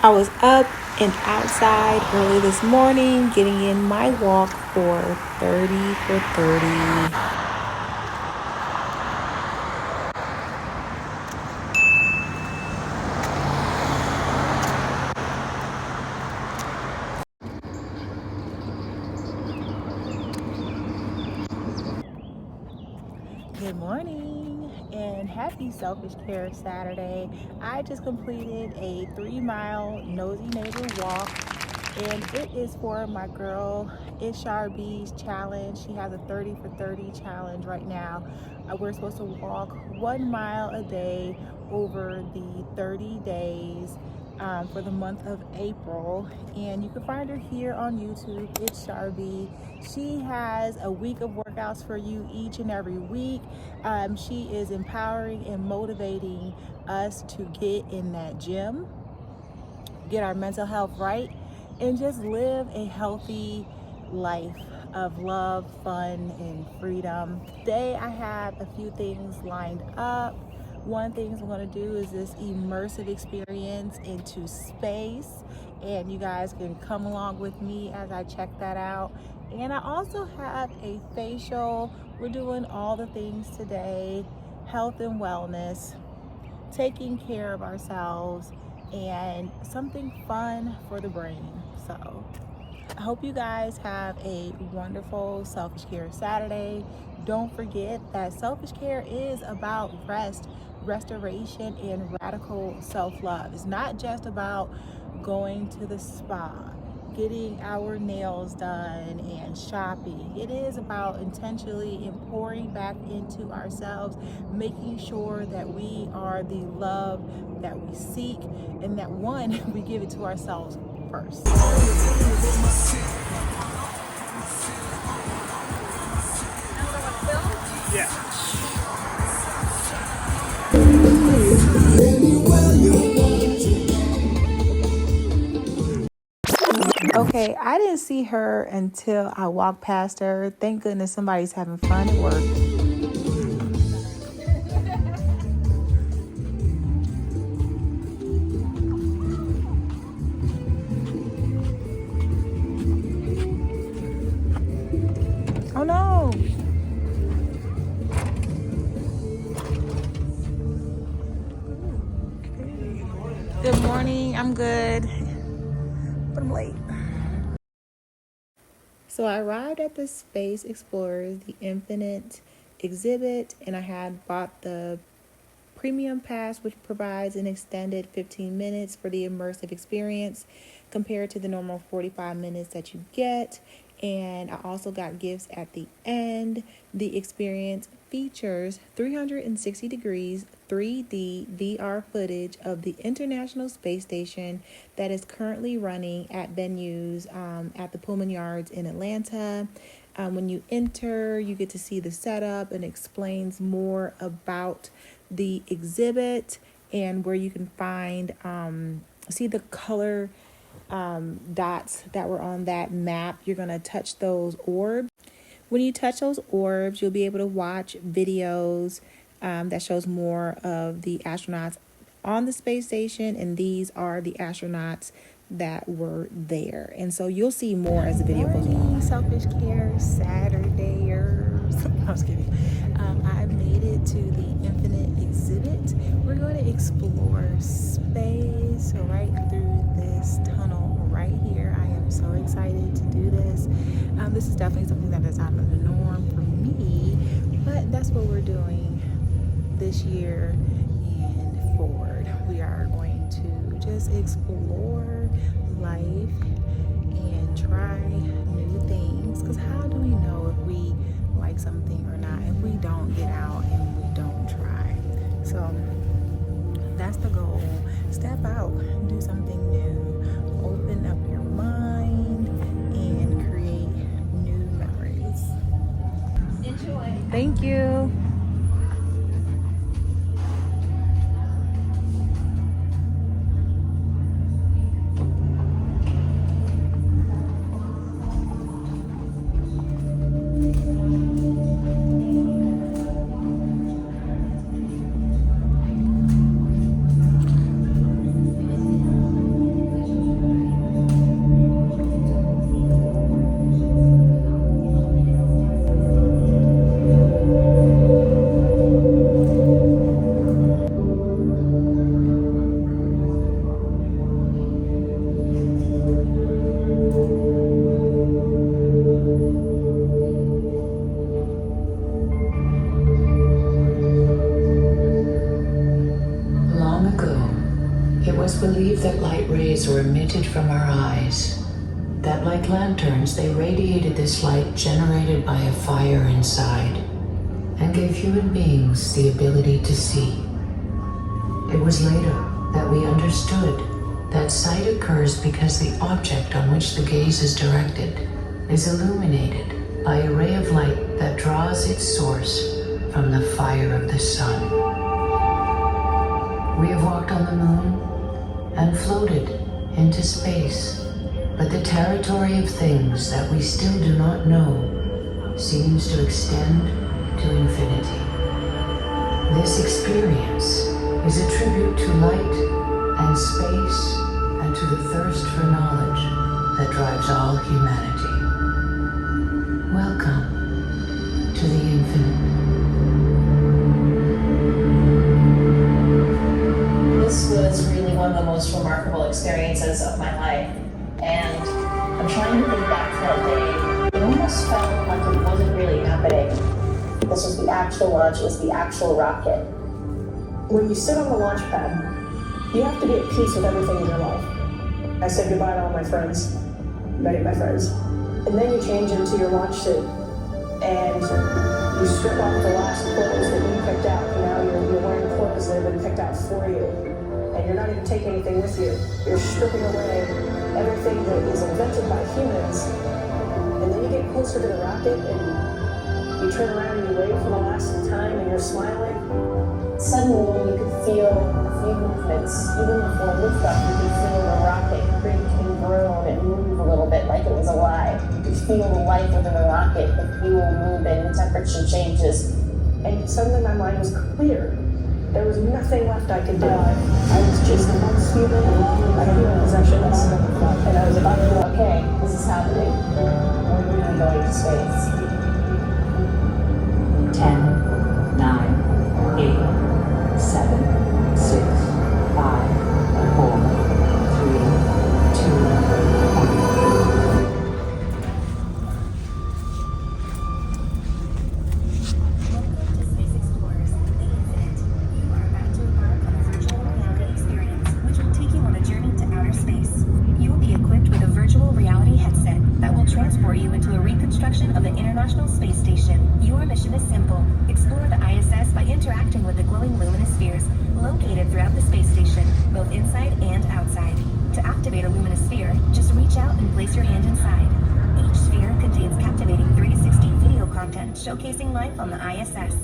I was up and outside early this morning getting in my walk for 30 for 30. Good morning and happy Selfish Care Saturday. I just completed a 3-mile nosy neighbor walk, and it is for my girl Isharbee's challenge. She has a 30 for 30 challenge right now. We're supposed to walk 1 mile a day over the 30 days for the month of April, and you can find her here on YouTube. It's Sharbee. She has a week of workouts for you each and every week. She is empowering and motivating us to get in that gym, get our mental health right, and just live a healthy life of love, fun, and freedom. Today I have a few things lined up. One thing I'm going to do is this immersive experience into space, and you guys can come along with me as I check that out. And I also have a facial. We're doing all the things today, health and wellness, taking care of ourselves, and something fun for the brain. So I hope you guys have a wonderful Selfish Care Saturday. Don't forget that selfish care is about rest, restoration, and radical self-love. It's not just about going to the spa, getting our nails done, and shopping. It is about intentionally pouring back into ourselves, making sure that we are the love that we seek, and that we give it to ourselves first. Yeah. Okay, I didn't see her until I walked past her. Thank goodness somebody's having fun at work. Oh no. Good morning. I'm good, but I'm late. So I arrived at the Space Explorers, the Infinite exhibit, and I had bought the premium pass, which provides an extended 15 minutes for the immersive experience compared to the normal 45 minutes that you get. And I also got gifts at the end. The experience features 360 degrees 3D VR footage of the International Space Station that is currently running at venues at the Pullman Yards in Atlanta. When you enter, you get to see the setup and explains more about the exhibit and where you can find see the color dots that were on that map. You're going to touch those orbs. When you touch those orbs, you'll be able to watch videos that shows more of the astronauts on the space station, and these are the astronauts that were there. And so you'll see more as the video goes on. Selfish Care Saturdayers. I was kidding. I made it to the Infinite exhibit. We're going to explore space right through this tunnel right here. I am so excited to do this. This is definitely something that is out of the norm for me, but that's what we're doing this year and forward. We are going to just explore life and try new things, because how do we know if we like something or not if we don't get out and we don't try? So that's the goal. Step out, do something new, open up your mind, and create new memories. Enjoy. Thank you. believe that light rays are emitted from our eyes, that like lanterns they radiated this light generated by a fire inside, and gave human beings the ability to see. It was later that we understood that sight occurs because the object on which the gaze is directed is illuminated by a ray of light that draws its source from the fire of the sun. We have walked on the moon and floated into space, but the territory of things that we still do not know seems to extend to infinity. This experience is a tribute to light and space and to the thirst for knowledge that drives all humanity. Welcome to the infinite. This was really one of the most remarkable experiences of my life, and I'm trying to think back to that day. It almost felt like it wasn't really happening. This was the actual launch, it was the actual rocket. When you sit on the launch pad, you have to be at peace with everything in your life. I said goodbye to all my friends, many of my friends, and then you change into your launch suit, and you strip off the last clothes that you picked out. Now you're wearing clothes that have been picked out for you, and you're not even taking anything with you. You're stripping away everything that is invented by humans, and then you get closer to the rocket, and you turn around and you wave for the last time, and you're smiling. Suddenly, you could feel a few movements. Even before liftoff, you could feel the rocket creak and groan and move a little bit like it was alive. You could feel the life within the rocket, the fuel moving, the temperature changes. And suddenly my mind was clear. There was nothing left I could do. I was just human. I had no possessions. And I was about to go, okay, this is happening. I'm going to space. 10, 9, 8, 7, 6, 5, 4, 3, 2, showcasing life on the ISS.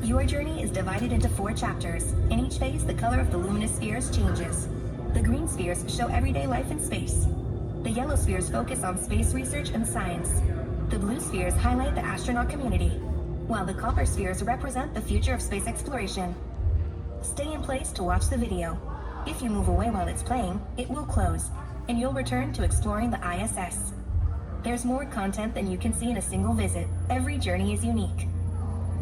Your journey is divided into 4 chapters. In each phase, the color of the luminous spheres changes. The green spheres show everyday life in space. The yellow spheres focus on space research and science. The blue spheres highlight the astronaut community, while the copper spheres represent the future of space exploration. Stay in place to watch the video. If you move away while it's playing, it will close, and you'll return to exploring the ISS. There's more content than you can see in a single visit. Every journey is unique.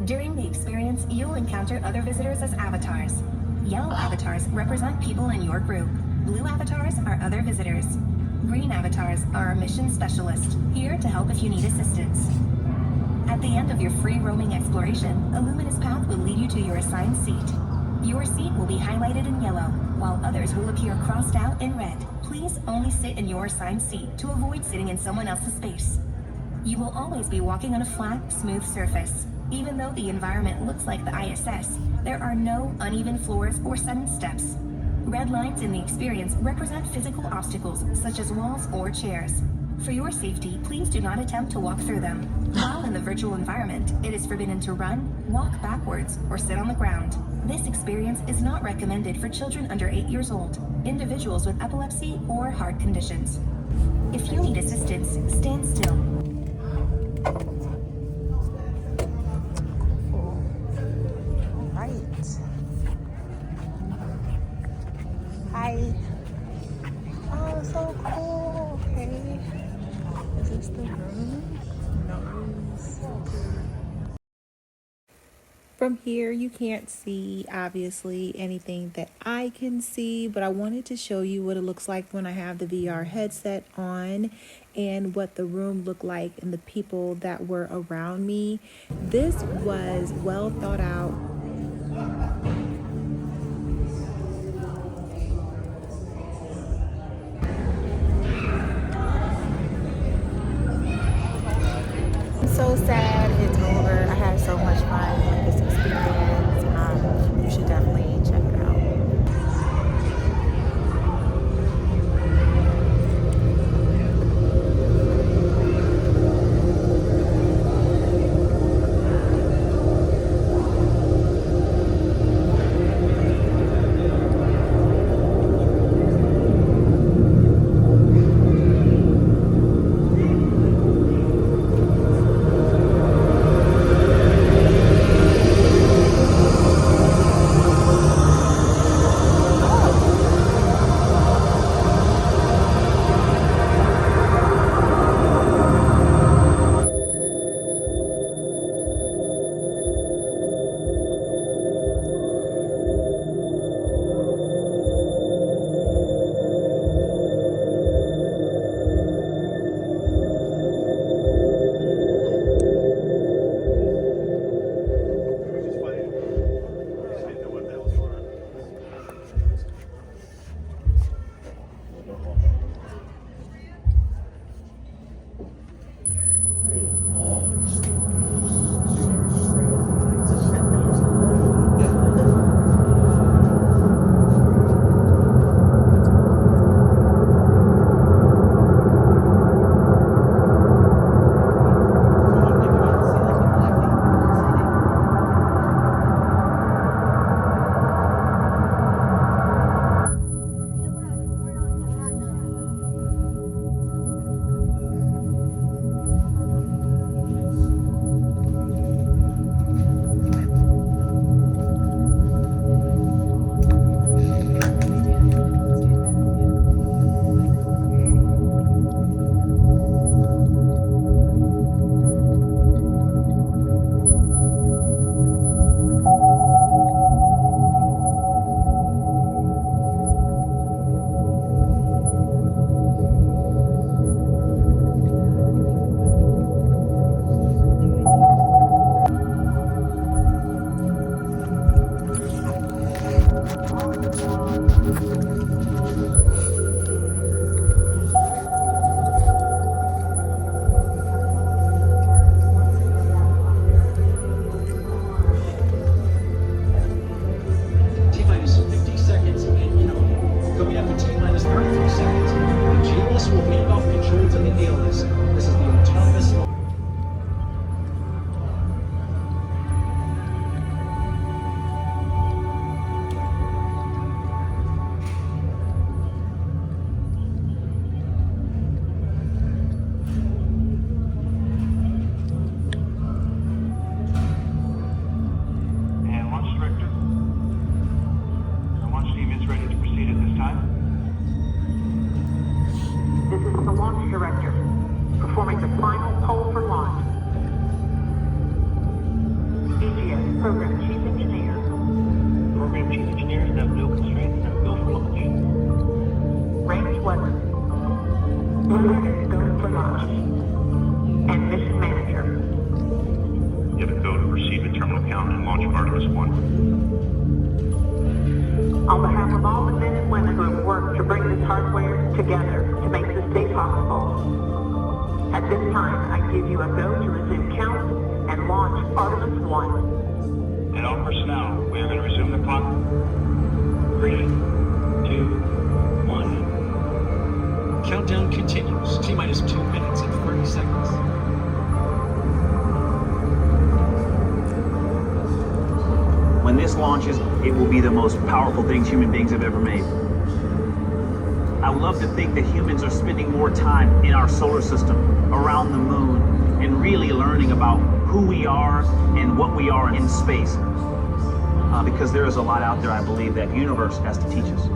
During the experience, you'll encounter other visitors as avatars. Yellow avatars represent people in your group. Blue avatars are other visitors. Green avatars are a mission specialist, here to help if you need assistance. At the end of your free roaming exploration, a luminous path will lead you to your assigned seat. Your seat will be highlighted in yellow, while others will appear crossed out in red. Please only sit in your assigned seat to avoid sitting in someone else's space. You will always be walking on a flat, smooth surface. Even though the environment looks like the ISS, there are no uneven floors or sudden steps. Red lines in the experience represent physical obstacles, such as walls or chairs. For your safety, please do not attempt to walk through them. While in the virtual environment, it is forbidden to run, walk backwards, or sit on the ground. This experience is not recommended for children under 8 years old, individuals with epilepsy, or heart conditions. If you need assistance, stand still. Hi. Oh, so cool. Okay. Is this the room? No. From here, you can't see, obviously, anything that I can see, but I wanted to show you what it looks like when I have the VR headset on and what the room looked like and the people that were around me. This was well thought out. so sad it's over. I had so much fun with this experience. You should definitely check it out. On behalf of all the men and women who have worked to bring this hardware together to make this day possible, at this time I give you a go to resume count and launch Artemis 1. And all personnel, we are going to resume the clock. 3, 2, 1. Countdown continues. T-minus 2 minutes and 30 seconds. When this launches, it will be the most powerful things human beings have ever made. I would love to think that humans are spending more time in our solar system, around the moon, and really learning about who we are and what we are in space. Because there is a lot out there, I believe, that the universe has to teach us.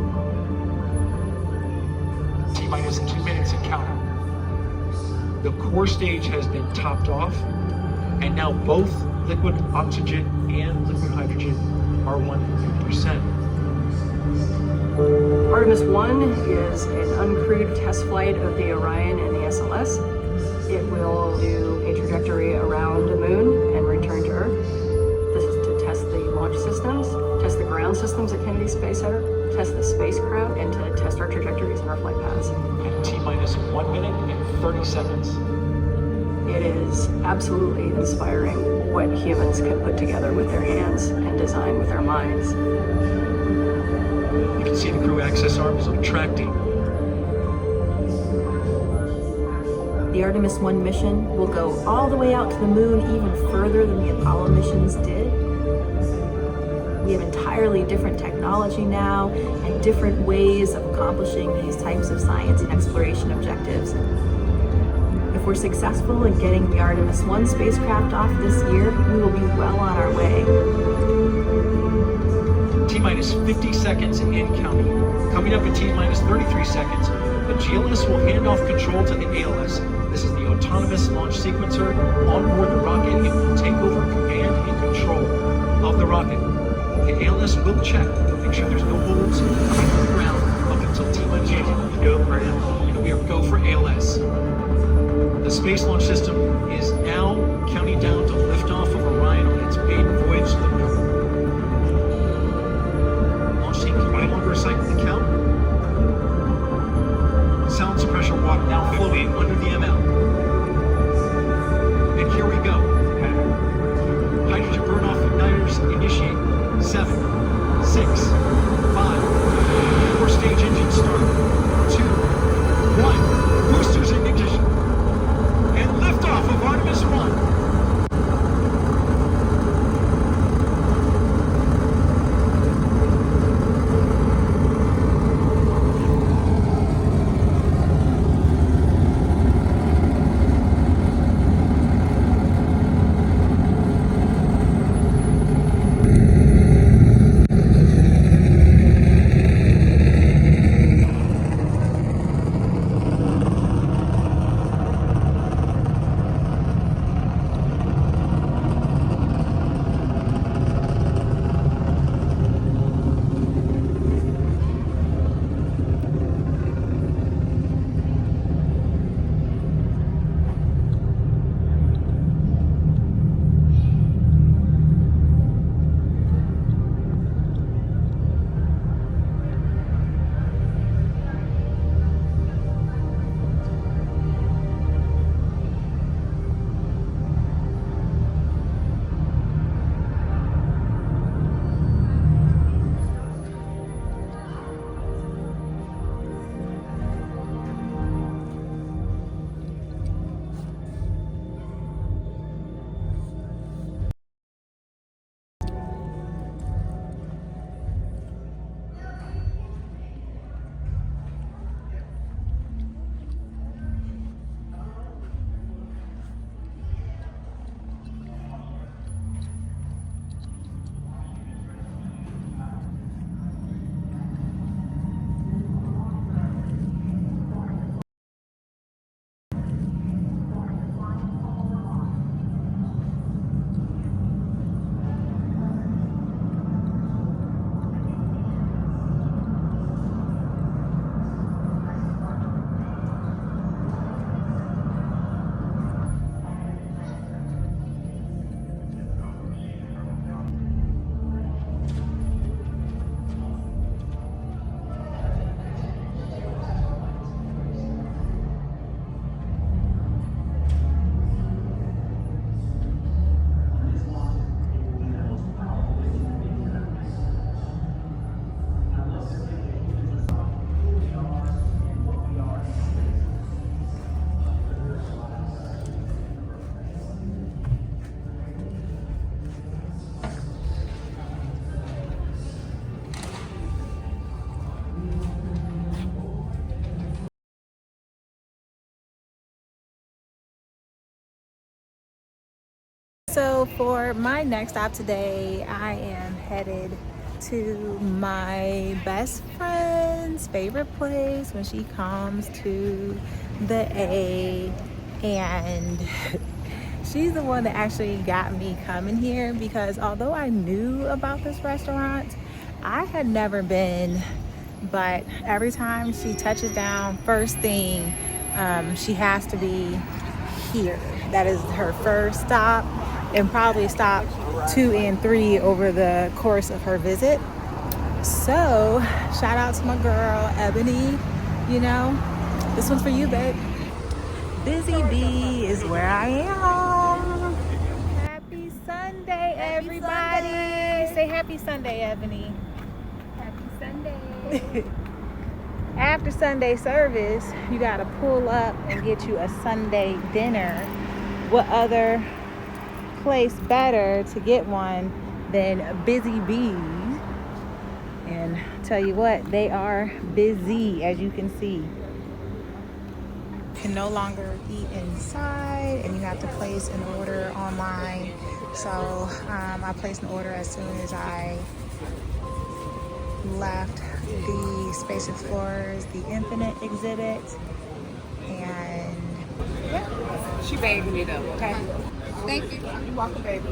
T-minus 2 minutes and counting. The core stage has been topped off, and now both liquid oxygen and liquid hydrogen are 100%. Artemis 1 is an uncrewed test flight of the Orion and the SLS. It will do a trajectory around the moon and return to Earth. This is to test the launch systems, test the ground systems at Kennedy Space Center, test the spacecraft, and to test our trajectories and our flight paths. And T-minus 1 minute and 30 seconds. It is absolutely inspiring what humans can put together with their hands and design with their minds. You can see the crew access arm is retracting. The Artemis 1 mission will go all the way out to the moon, even further than the Apollo missions did. We have entirely different technology now and different ways of accomplishing these types of science and exploration objectives. If we're successful in getting the Artemis 1 spacecraft off this year, we will be well on our way. T-minus 50 seconds and counting. Coming up in T-minus 33 seconds, the GLS will hand off control to the ALS. This is the autonomous launch sequencer. On board the rocket, it will take over command and control of the rocket. The ALS will check, make sure there's no holes coming from the ground up until T-minus 50. Go for ALS. And we are go for ALS. The Space Launch System is now counting down to liftoff of Orion on its maiden voyage to the moon. Launch team can no longer cycle the count. Sound suppression water now floating under the ML. And here we go. Hydrogen burn-off igniters initiate. 7, 6, 5, 4 stage engine start. 2, 1. Boosters in ignition. And liftoff of Artemis 1. So for my next stop today, I am headed to my best friend's favorite place when she comes to the A, and she's the one that actually got me coming here, because although I knew about this restaurant, I had never been, but every time she touches down, first thing, she has to be here. That is her first stop, and probably stop 2 and 3 over the course of her visit. So shout out to my girl Ebony, you know, this one's for you, babe. Busy Bee is where I am. Happy Sunday, everybody. Say happy Sunday, Ebony. Happy Sunday. After Sunday service, you gotta pull up and get you a Sunday dinner. What other place better to get one than Busy Bee? And tell you what, they are busy, as you can see. Can no longer eat inside, and you have to place an order online. So I placed an order as soon as I left the Space Explorers, the Infinite exhibit, and yeah. She bagging it up, okay? Thank you. You're welcome, baby.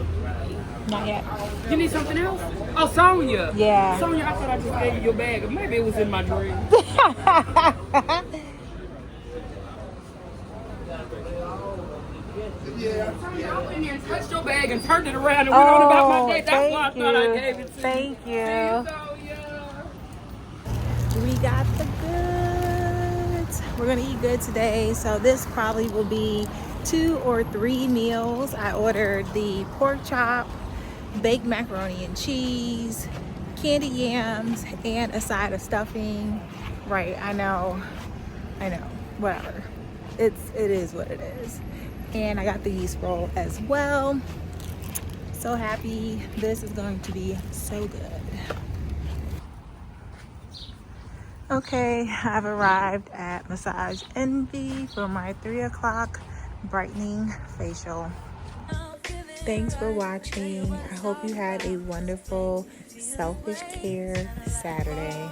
Not yet. You need something else? Oh, Sonya. Yeah. Sonya, I thought I just gave you your bag. Maybe it was in my dream. Yeah. I went in here and touched your bag and turned it around and went on about my day. That's why I thought I gave it to you. Thank you. Sonya. We got the goods. We're gonna eat good today, so this probably will be 2 or 3 meals. I ordered the pork chop, baked macaroni and cheese, candy yams, and a side of stuffing. Right, I know, whatever. It is what it is. And I got the yeast roll as well. So happy. This is going to be so good. Okay, I've arrived at Massage Envy for my 3 o'clock brightening facial. Thanks for watching. I hope you had a wonderful Selfish Care Saturday.